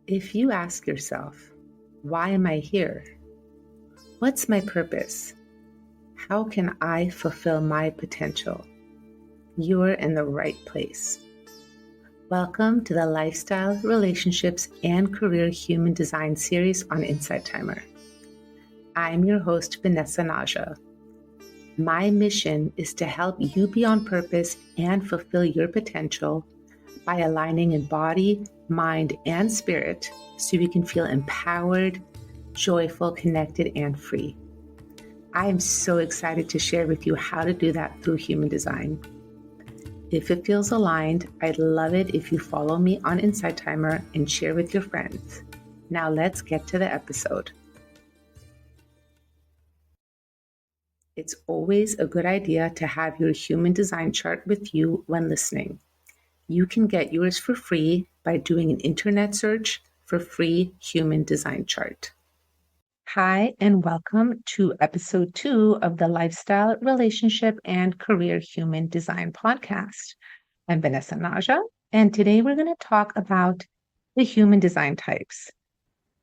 If you ask yourself, why am I here? What's my purpose? How can I fulfill my potential? You're in the right place. Welcome to the Lifestyle, Relationships, and Career Human Design series on Insight Timer. I'm your host, Vanessa Naja. My mission is to help you be on purpose and fulfill your potential by aligning in body, mind, and spirit so you can feel empowered, joyful, connected, and free. I am so excited to share with you how to do that through human design. If it feels aligned, I'd love it if you follow me on Insight Timer and share with your friends. Now let's get to the episode. It's always a good idea to have your human design chart with you when listening. You can get yours for free by doing an internet search for free human design chart. Hi, and welcome to episode 2 of the Lifestyle, Relationship, and Career Human Design podcast. I'm Vanessa Naja, and today we're going to talk about the human design types.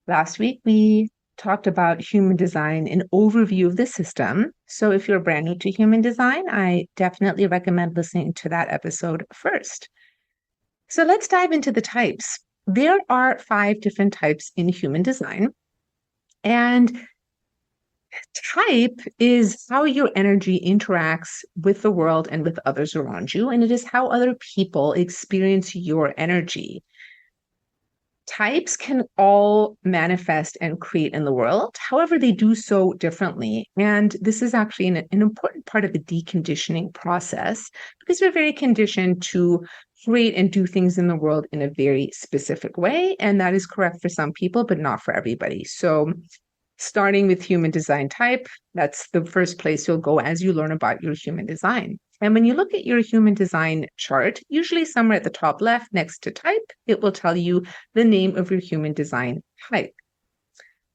Last week, we talked about human design, an overview of the system. So if you're brand new to human design, I definitely recommend listening to that episode first. So let's dive into the types. There are 5 different types in human design. And type is how your energy interacts with the world and with others around you. And it is how other people experience your energy. Types can all manifest and create in the world. However, they do so differently. And this is actually an important part of the deconditioning process because we're very conditioned to create and do things in the world in a very specific way. And that is correct for some people, but not for everybody. So starting with human design type, that's the first place you'll go as you learn about your human design. And when you look at your human design chart, usually somewhere at the top left next to type, it will tell you the name of your human design type.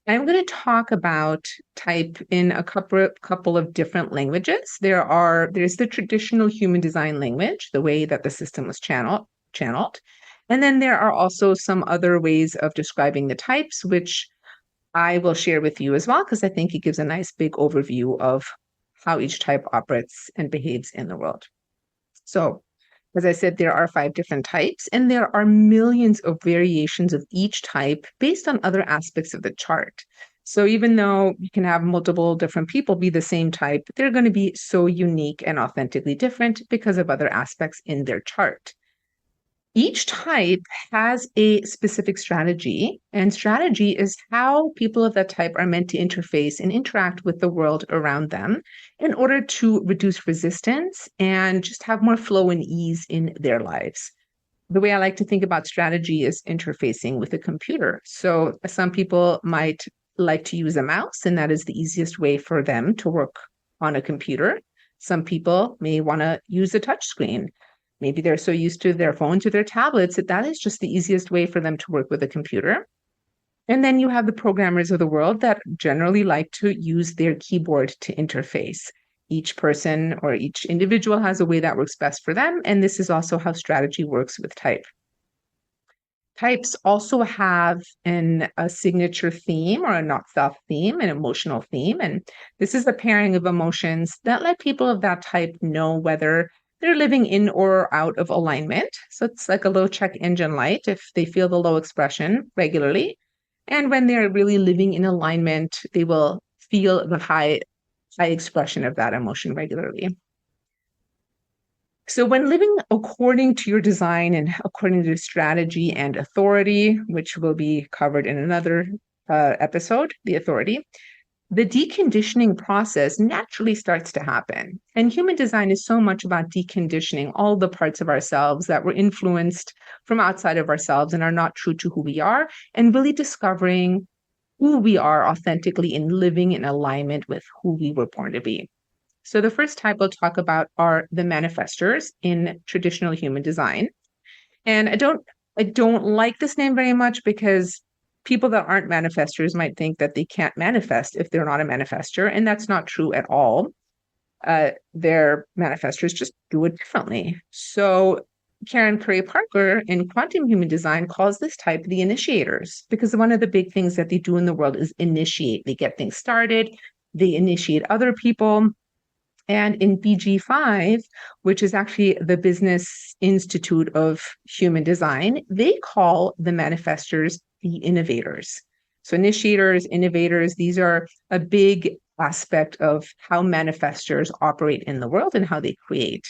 I'm going to talk about type in a couple of different languages. There's the traditional human design language, the way that the system was channeled. And then there are also some other ways of describing the types, which I will share with you as well, because I think it gives a nice big overview of how each type operates and behaves in the world. So, as I said, there are 5 different types, and there are millions of variations of each type based on other aspects of the chart. So even though you can have multiple different people be the same type, they're going to be so unique and authentically different because of other aspects in their chart. Each type has a specific strategy, and strategy is how people of that type are meant to interface and interact with the world around them in order to reduce resistance and just have more flow and ease in their lives. The way I like to think about strategy is interfacing with a computer. So some people might like to use a mouse, and that is the easiest way for them to work on a computer. Some people may want to use a touch screen. Maybe they're so used to their phones or their tablets that is just the easiest way for them to work with a computer. And then you have the programmers of the world that generally like to use their keyboard to interface. Each person or each individual has a way that works best for them. And this is also how strategy works with type. Types also have a signature theme or a not-self theme, an emotional theme. And this is the pairing of emotions that let people of that type know whether they're living in or out of alignment. So it's like a little check engine light if they feel the low expression regularly. And when they're really living in alignment, they will feel the high expression of that emotion regularly. So when living according to your design and according to your strategy and authority, which will be covered in another episode, the authority, the deconditioning process naturally starts to happen. And human design is so much about deconditioning all the parts of ourselves that were influenced from outside of ourselves and are not true to who we are, and really discovering who we are authentically in living in alignment with who we were born to be. So the first type we'll talk about are the manifestors in traditional human design. And I don't like this name very much because people that aren't manifestors might think that they can't manifest if they're not a manifestor, and that's not true at all. Their manifestors just do it differently. So Karen Curry Parker in Quantum Human Design calls this type the initiators, because one of the big things that they do in the world is initiate. They get things started, they initiate other people. And in BG5, which is actually the Business Institute of Human Design, they call the manifestors the innovators. So initiators, innovators, these are a big aspect of how manifestors operate in the world and how they create.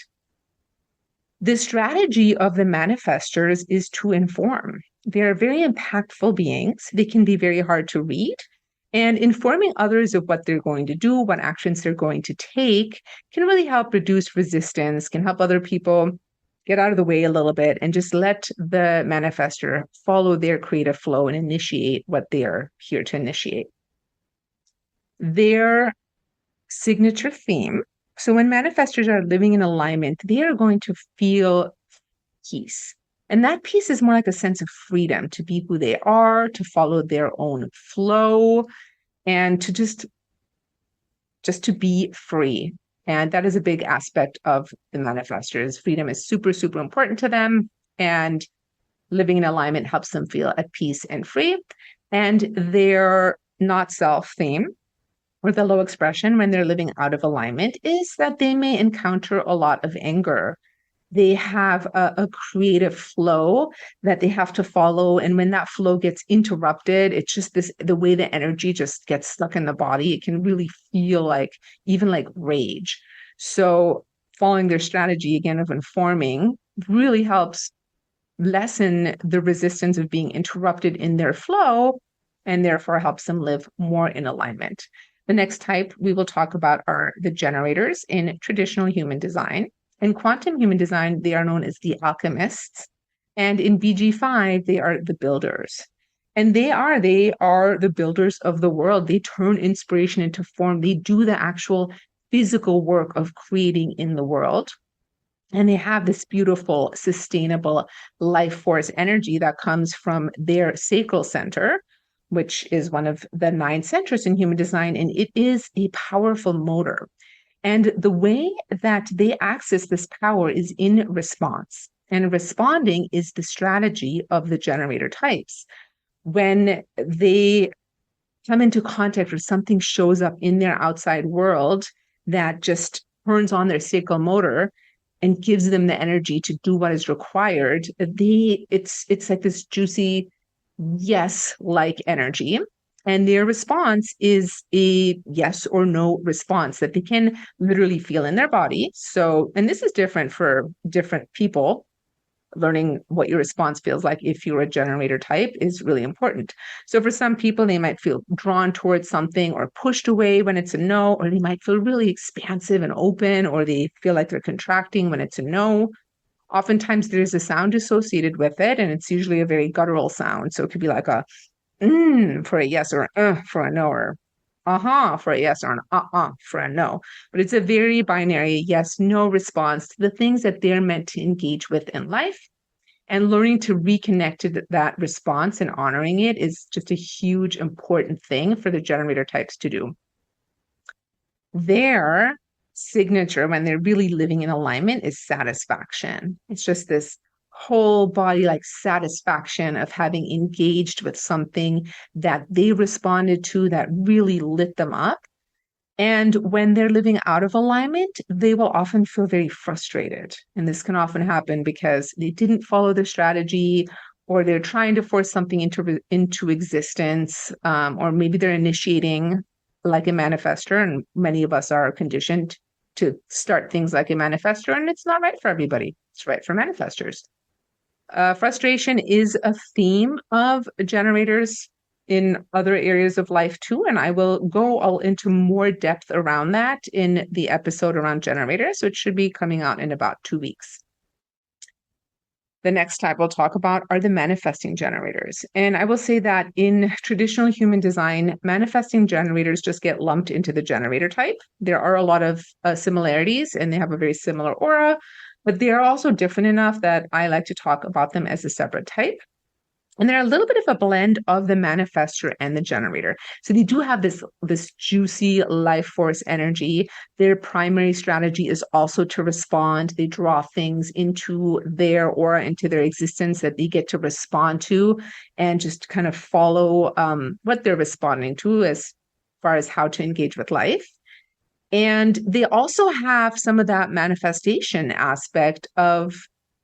The strategy of the manifestors is to inform. They're very impactful beings. They can be very hard to read. And informing others of what they're going to do, what actions they're going to take, can really help reduce resistance, can help other people get out of the way a little bit and just let the manifestor follow their creative flow and initiate what they're here to initiate. Their signature theme. So when manifestors are living in alignment, they are going to feel peace. And that peace is more like a sense of freedom to be who they are, to follow their own flow, and to just to be free. And that is a big aspect of the manifestors. Freedom is super, super important to them. And living in alignment helps them feel at peace and free. And their not self theme, or the low expression when they're living out of alignment, is that they may encounter a lot of anger. They have a creative flow that they have to follow. And when that flow gets interrupted, it's just the way the energy just gets stuck in the body, it can really feel like, even like rage. So following their strategy, again, of informing really helps lessen the resistance of being interrupted in their flow, and therefore helps them live more in alignment. The next type we will talk about are the generators in traditional human design. In quantum human design, they are known as the alchemists. And in BG5, they are the builders. And they are the builders of the world. They turn inspiration into form. They do the actual physical work of creating in the world. And they have this beautiful, sustainable life force energy that comes from their sacral center, which is one of the 9 centers in human design. And it is a powerful motor. And the way that they access this power is in response. And responding is the strategy of the generator types. When they come into contact with something shows up in their outside world that just turns on their sacral motor and gives them the energy to do what is required, it's like this juicy yes-like energy. And their response is a yes or no response that they can literally feel in their body. So, and this is different for different people. Learning what your response feels like if you're a generator type is really important. So for some people, they might feel drawn towards something or pushed away when it's a no, or they might feel really expansive and open, or they feel like they're contracting when it's a no. Oftentimes there's a sound associated with it, and it's usually a very guttural sound. So it could be like a for a yes, or for a no, or for a yes, or an for a no. But it's a very binary yes, no response to the things that they're meant to engage with in life. And learning to reconnect to that response and honoring it is just a huge, important thing for the generator types to do. Their signature, when they're really living in alignment, is satisfaction. It's just this whole body like satisfaction of having engaged with something that they responded to that really lit them up. And when they're living out of alignment, they will often feel very frustrated. And this can often happen because they didn't follow their strategy, or they're trying to force something into existence, or maybe they're initiating like a manifestor, and many of us are conditioned to start things like a manifestor, and it's not right for everybody. It's right for manifestors. Frustration is a theme of generators in other areas of life too, and I will go all into more depth around that in the episode around generators, so it should be coming out in about 2 weeks. The next type we'll talk about are the manifesting generators. And I will say that in traditional human design, manifesting generators just get lumped into the generator type. There are a lot of similarities, and they have a very similar aura, but they are also different enough that I like to talk about them as a separate type. And they're a little bit of a blend of the manifestor and the generator. So they do have this juicy life force energy. Their primary strategy is also to respond. They draw things into their aura, into their existence that they get to respond to and just kind of follow what they're responding to as far as how to engage with life. And they also have some of that manifestation aspect of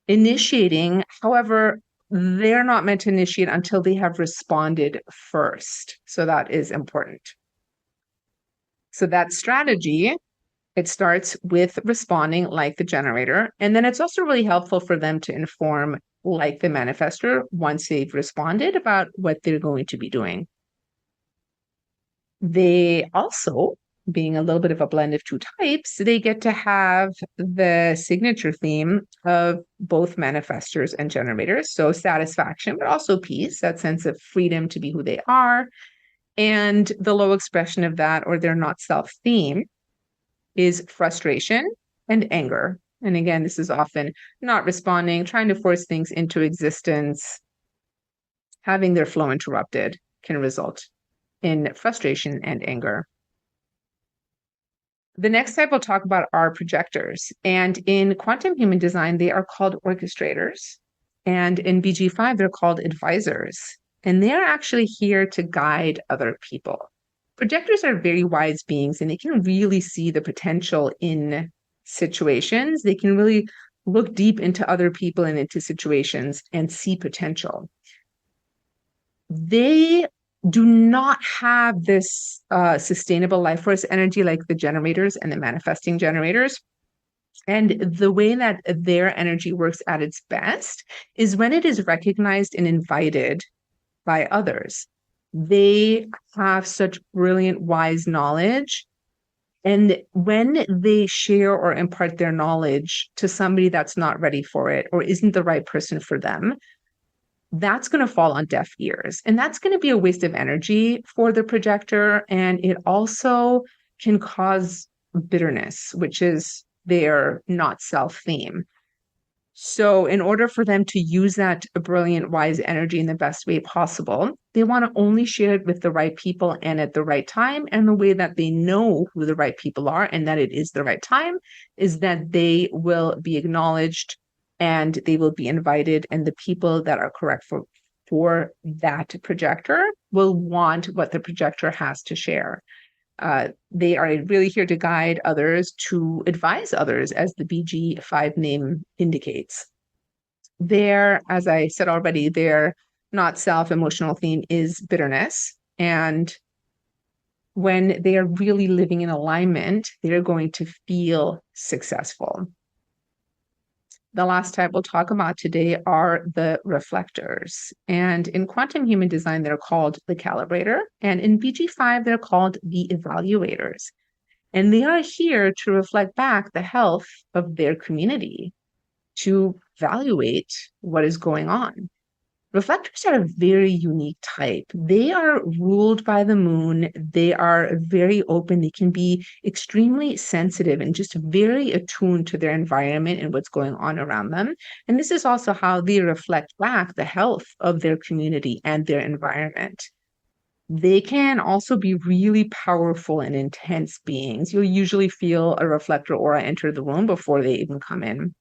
initiating. However, they're not meant to initiate until they have responded first. So that is important. So that strategy, it starts with responding like the generator. And then it's also really helpful for them to inform like the manifestor once they've responded about what they're going to be doing. They also, being a little bit of a blend of two types, they get to have the signature theme of both manifestors and generators. So satisfaction, but also peace, that sense of freedom to be who they are. And the low expression of that, or their not self theme, is frustration and anger. And again, this is often not responding, trying to force things into existence, having their flow interrupted can result in frustration and anger. The next type we'll talk about are projectors. And in quantum human design, they are called orchestrators. And in BG5, they're called advisors. And they're actually here to guide other people. Projectors are very wise beings, and they can really see the potential in situations. They can really look deep into other people and into situations and see potential. They do not have this sustainable life force energy like the generators and the manifesting generators. And the way that their energy works at its best is when it is recognized and invited by others. They have such brilliant, wise knowledge. And when they share or impart their knowledge to somebody that's not ready for it or isn't the right person for them, that's going to fall on deaf ears. And that's going to be a waste of energy for the projector. And it also can cause bitterness, which is their not self theme. So, in order for them to use that brilliant, wise energy in the best way possible, they want to only share it with the right people and at the right time. And the way that they know who the right people are and that it is the right time is that they will be acknowledged and they will be invited. And the people that are correct for that projector will want what the projector has to share. They are really here to guide others, to advise others, as the BG5 name indicates. As I said already, their not self emotional theme is bitterness. And when they are really living in alignment, they're going to feel successful. The last type we'll talk about today are the reflectors. And in quantum human design, they're called the calibrator. And in BG5, they're called the evaluators. And they are here to reflect back the health of their community, to evaluate what is going on. Reflectors are a very unique type. They are ruled by the moon. They are very open. They can be extremely sensitive and just very attuned to their environment and what's going on around them. And this is also how they reflect back the health of their community and their environment. They can also be really powerful and intense beings. You'll usually feel a reflector aura enter the room before they even come in.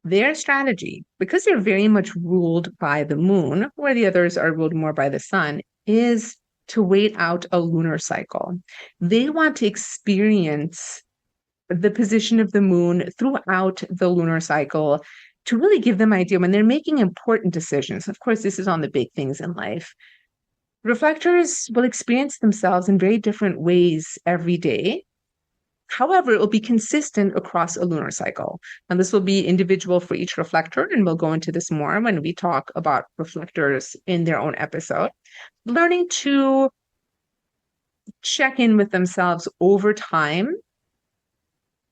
Their strategy, because they're very much ruled by the moon, where the others are ruled more by the sun, is to wait out a lunar cycle. They want to experience the position of the moon throughout the lunar cycle to really give them an idea when they're making important decisions. Of course, this is on the big things in life. Reflectors will experience themselves in very different ways every day. However, it will be consistent across a lunar cycle. And this will be individual for each reflector, and we'll go into this more when we talk about reflectors in their own episode. Learning to check in with themselves over time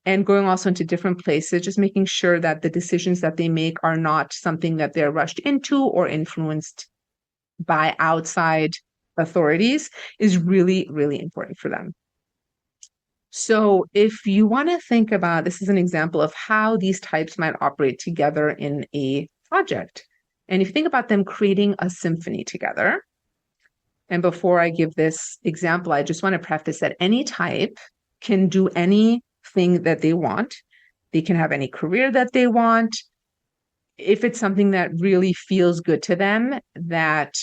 and going also into different places, just making sure that the decisions that they make are not something that they're rushed into or influenced by outside authorities is really, really important for them. So if you want to think about, this is an example of how these types might operate together in a project. And if you think about them creating a symphony together, and before I give this example, I just want to preface that any type can do anything that they want. They can have any career that they want. If it's something that really feels good to them, that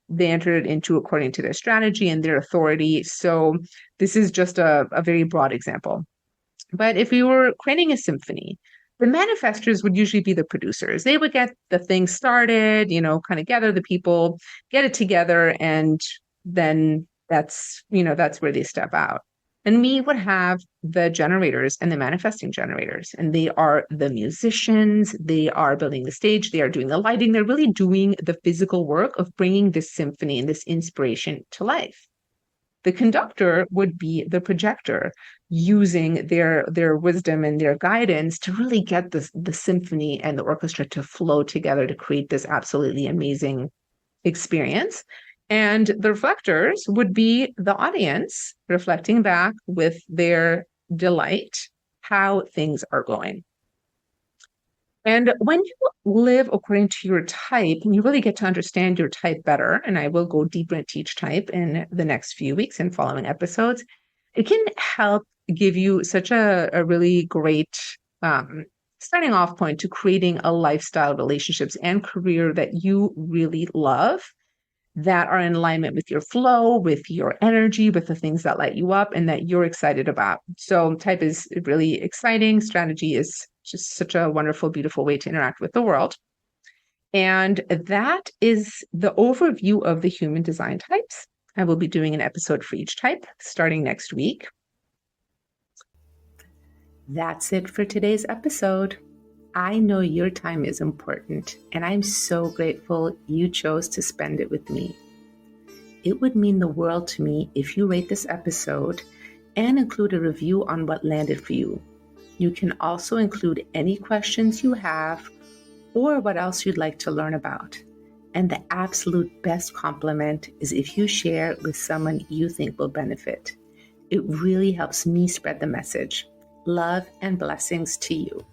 they enter it into according to their strategy and their authority. So this is just a very broad example. But if we were creating a symphony, the manifestors would usually be the producers. They would get the thing started, kind of gather the people, get it together, and then that's where they step out. And we would have the generators and the manifesting generators, and they are the musicians, they are building the stage, they are doing the lighting, they're really doing the physical work of bringing this symphony and this inspiration to life. The conductor would be the projector, using their wisdom and their guidance to really get the symphony and the orchestra to flow together to create this absolutely amazing experience. And the reflectors would be the audience reflecting back with their delight how things are going. And when you live according to your type, and you really get to understand your type better, and I will go deeper into each type in the next few weeks and following episodes, it can help give you such a really great starting off point to creating a lifestyle, relationships, and career that you really love, that are in alignment with your flow, with your energy, with the things that light you up and that you're excited about. So type is really exciting. Strategy is just such a wonderful, beautiful way to interact with the world. And that is the overview of the human design types. I will be doing an episode for each type starting next week. That's it for today's episode. I know your time is important, and I'm so grateful you chose to spend it with me. It would mean the world to me if you rate this episode and include a review on what landed for you. You can also include any questions you have or what else you'd like to learn about. And the absolute best compliment is if you share with someone you think will benefit. It really helps me spread the message. Love and blessings to you.